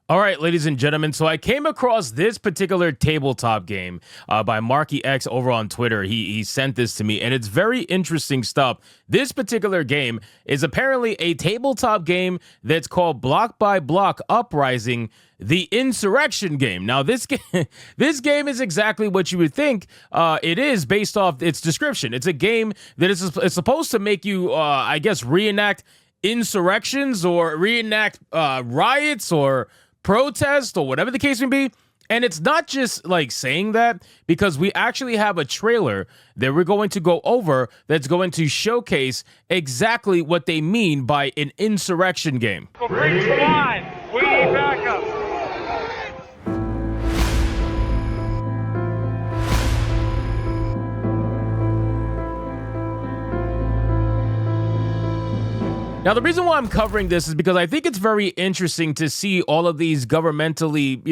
All right, ladies and gentlemen, so I came across this particular tabletop game by Marky X over on Twitter. He sent this to me, and it's very interesting stuff. This particular game is apparently a tabletop game that's called Block by Block Uprising, the Insurrection game. Now, this game is exactly what you would think it is based off its description. It's a game that is supposed to make you, I guess, reenact insurrections or reenact riots or protest or whatever the case may be. And it's not just like saying that, because we actually have a trailer that we're going to go over that's going to showcase exactly what they mean by an insurrection game. Come on, we need backup. Now, the reason why I'm covering this is because I think it's very interesting to see all of these governmentally,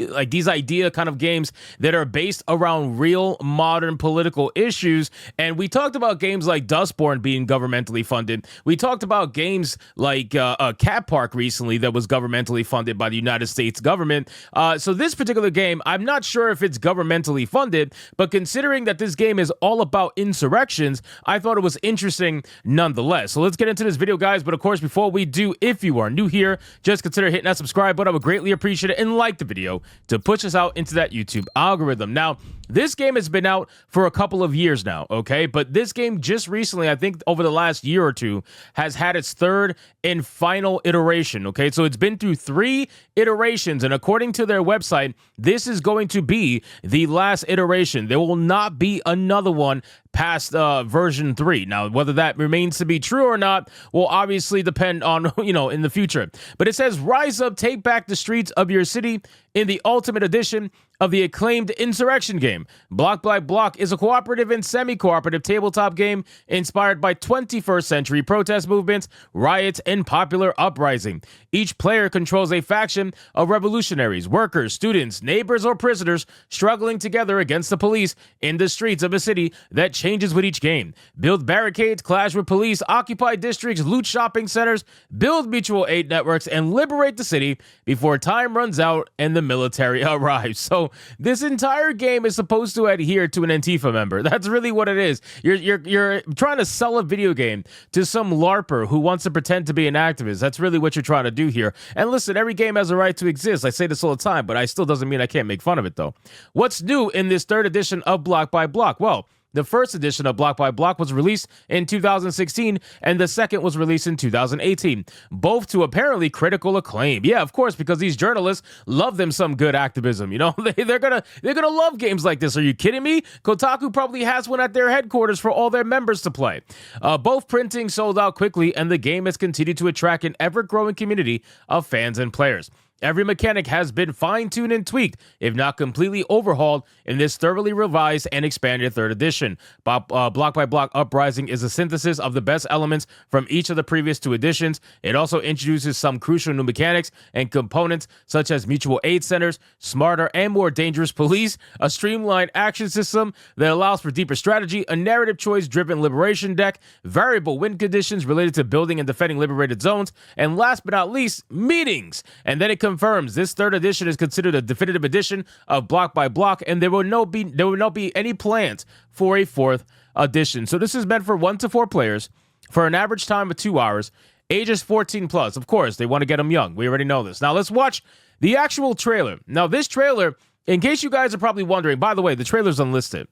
like these idea kind of games that are based around real modern political issues. And we talked about games like Dustborn being governmentally funded. We talked about games like Cat Park recently that was governmentally funded by the United States government. So this particular game, I'm not sure if it's governmentally funded, but considering that this game is all about insurrections, I thought it was interesting nonetheless. So let's get into this video, guys. But of course, before we do, if you are new here, just consider hitting that subscribe button. I would greatly appreciate it, and like the video to push us out into that YouTube algorithm. Now, this game has been out for a couple of years now, okay? But this game just recently, I think over the last year or two, has had its third and final iteration, okay? So it's been through 3 iterations, and according to their website, this is going to be the last iteration. There will not be another one past version 3. Now, whether that remains to be true or not will obviously depend on, in the future. But it says, rise up, take back the streets of your city in the ultimate edition of the acclaimed insurrection game. Block by Block is a cooperative and semi-cooperative tabletop game inspired by 21st century protest movements, riots, and popular uprising. Each player controls a faction of revolutionaries, workers, students, neighbors, or prisoners struggling together against the police in the streets of a city that changes with each game. Build barricades, clash with police, occupy districts, loot shopping centers, build mutual aid networks, and liberate the city before time runs out and the military arrives. So this entire game is supposed to adhere to an Antifa member. That's really what it is. You're trying to sell a video game to some LARPer who wants to pretend to be an activist. That's really what you're trying to do here. And listen, every game has a right to exist. I say this all the time, but I still doesn't mean I can't make fun of it, though. What's new in this third edition of Block by Block? Well, the first edition of Block by Block was released in 2016, and the second was released in 2018, both to apparently critical acclaim. Yeah, of course, because these journalists love them some good activism. They're gonna love games like this. Are you kidding me? Kotaku probably has one at their headquarters for all their members to play. Both printing sold out quickly, and the game has continued to attract an ever-growing community of fans and players. Every mechanic has been fine-tuned and tweaked, if not completely overhauled, in this thoroughly revised and expanded third edition. Block by Block Uprising is a synthesis of the best elements from each of the previous 2 editions. It also introduces some crucial new mechanics and components, such as mutual aid centers, smarter and more dangerous police, a streamlined action system that allows for deeper strategy, a narrative choice-driven liberation deck, variable win conditions related to building and defending liberated zones, and last but not least, meetings. And then it confirms this third edition is considered a definitive edition of Block by Block, and there will not be any plans for a 4th edition. So this is meant for 1 to 4 players for an average time of 2 hours, ages 14 plus. Of course, they want to get them young. We already know this. Now let's watch the actual trailer. Now this trailer, in case you guys are probably wondering, by the way, the trailer's unlisted.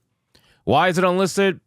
Why is it unlisted?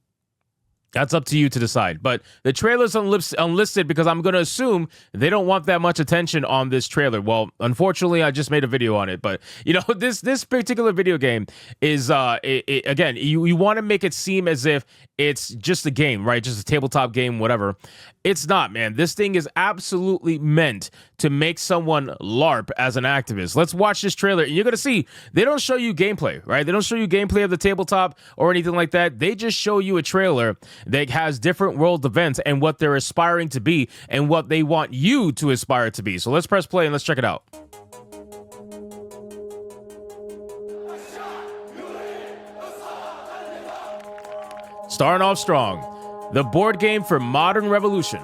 That's up to you to decide. But the trailer's unlisted because I'm going to assume they don't want that much attention on this trailer. Well, unfortunately, I just made a video on it. But, this particular video game is, again, you want to make it seem as if it's just a game, right? Just a tabletop game, whatever. It's not, man. This thing is absolutely meant to make someone LARP as an activist. Let's watch this trailer, and you're going to see they don't show you gameplay, right? They don't show you gameplay of the tabletop or anything like that. They just show you a trailer that has different world events and what they're aspiring to be and what they want you to aspire to be. So let's press play and let's check it out. Starting off strong. The board game for modern revolution.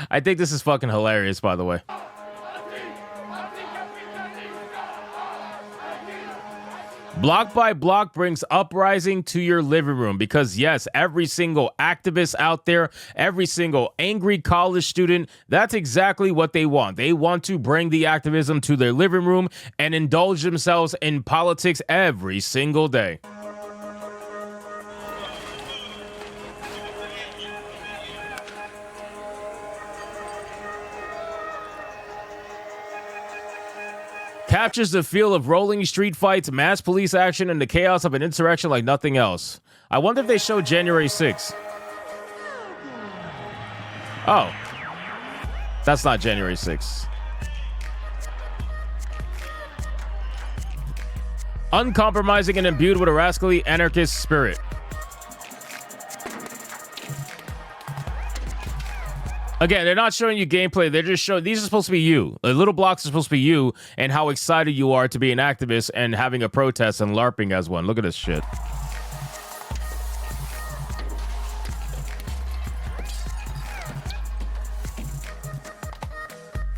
I think this is fucking hilarious, by the way. Block by Block brings uprising to your living room because, yes, every single activist out there, every single angry college student, that's exactly what they want. They want to bring the activism to their living room and indulge themselves in politics every single day. Captures the feel of rolling street fights, mass police action, and the chaos of an insurrection like nothing else. I wonder if they showed January 6th. Oh. That's not January 6th. Uncompromising and imbued with a rascally anarchist spirit. Again, they're not showing you gameplay. They're just showing, these are supposed to be you. The little blocks are supposed to be you and how excited you are to be an activist and having a protest and LARPing as one. Look at this shit.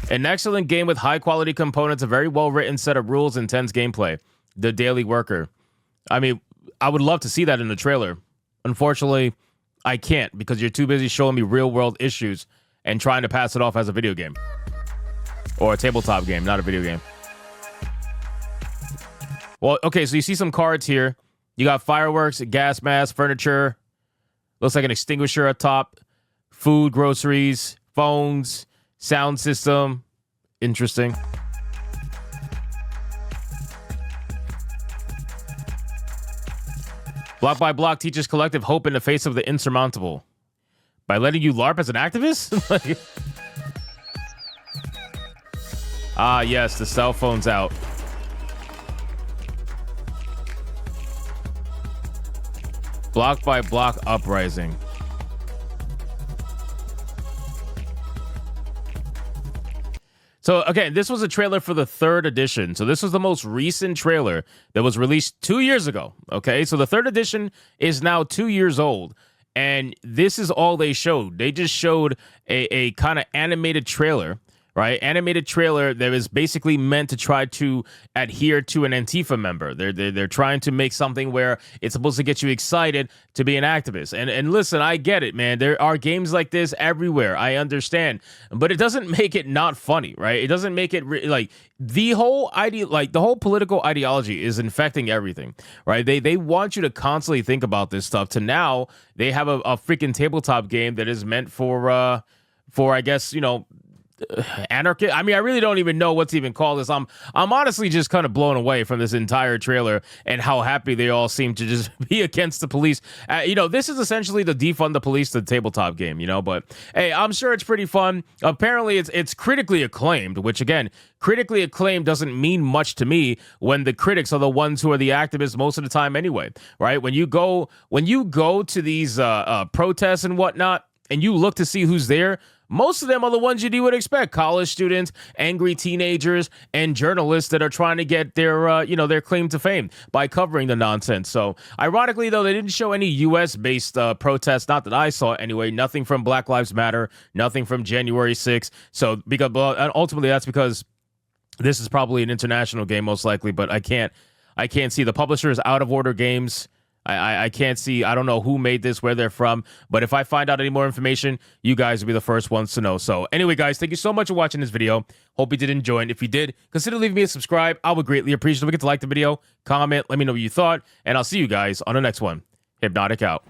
An excellent game with high quality components, a very well written set of rules, intense gameplay. The Daily Worker. I mean, I would love to see that in the trailer. Unfortunately, I can't because you're too busy showing me real world issues and trying to pass it off as a video game. Or a tabletop game, not a video game. Well, okay, so you see some cards here. You got fireworks, gas mask, furniture. Looks like an extinguisher up top. Food, groceries, phones, sound system. Interesting. Block by Block teaches collective hope in the face of the insurmountable. By letting you LARP as an activist? Ah, yes, the cell phone's out. Block by Block uprising. So, again, this was a trailer for the 3rd edition. So this was the most recent trailer that was released 2 years ago. Okay, so the 3rd edition is now 2 years old. And this is all they showed. They just showed a kind of animated trailer, right? Animated trailer that is basically meant to try to adhere to an Antifa member. They're trying to make something where it's supposed to get you excited to be an activist. And listen, I get it, man. There are games like this everywhere. I understand, but it doesn't make it not funny, right? It doesn't make it like the whole the whole political ideology is infecting everything, right? They want you to constantly think about this stuff. To now, they have a freaking tabletop game that is meant for I guess, you know, anarchist. I mean, I really don't even know what to even call this. I'm honestly just kind of blown away from this entire trailer and how happy they all seem to just be against the police. You know, this is essentially the defund the police, the tabletop game, you know, but hey, I'm sure it's pretty fun. Apparently it's critically acclaimed, which again, critically acclaimed doesn't mean much to me when the critics are the ones who are the activists most of the time anyway, right? When you go to these protests and whatnot and you look to see who's there, most of them are the ones you would expect. College students, angry teenagers, and journalists that are trying to get their, their claim to fame by covering the nonsense. So, ironically, though, they didn't show any U.S.-based protests, not that I saw anyway. Nothing from Black Lives Matter, nothing from January 6th. So, because ultimately, that's because this is probably an international game, most likely. But I can't see the publisher is Out of Order Games. I can't see. I don't know who made this, where they're from. But if I find out any more information, you guys will be the first ones to know. So anyway, guys, thank you so much for watching this video. Hope you did enjoy. And if you did, consider leaving me a subscribe. I would greatly appreciate it. Don't forget to like the video, comment, let me know what you thought. And I'll see you guys on the next one. Hypnotic out.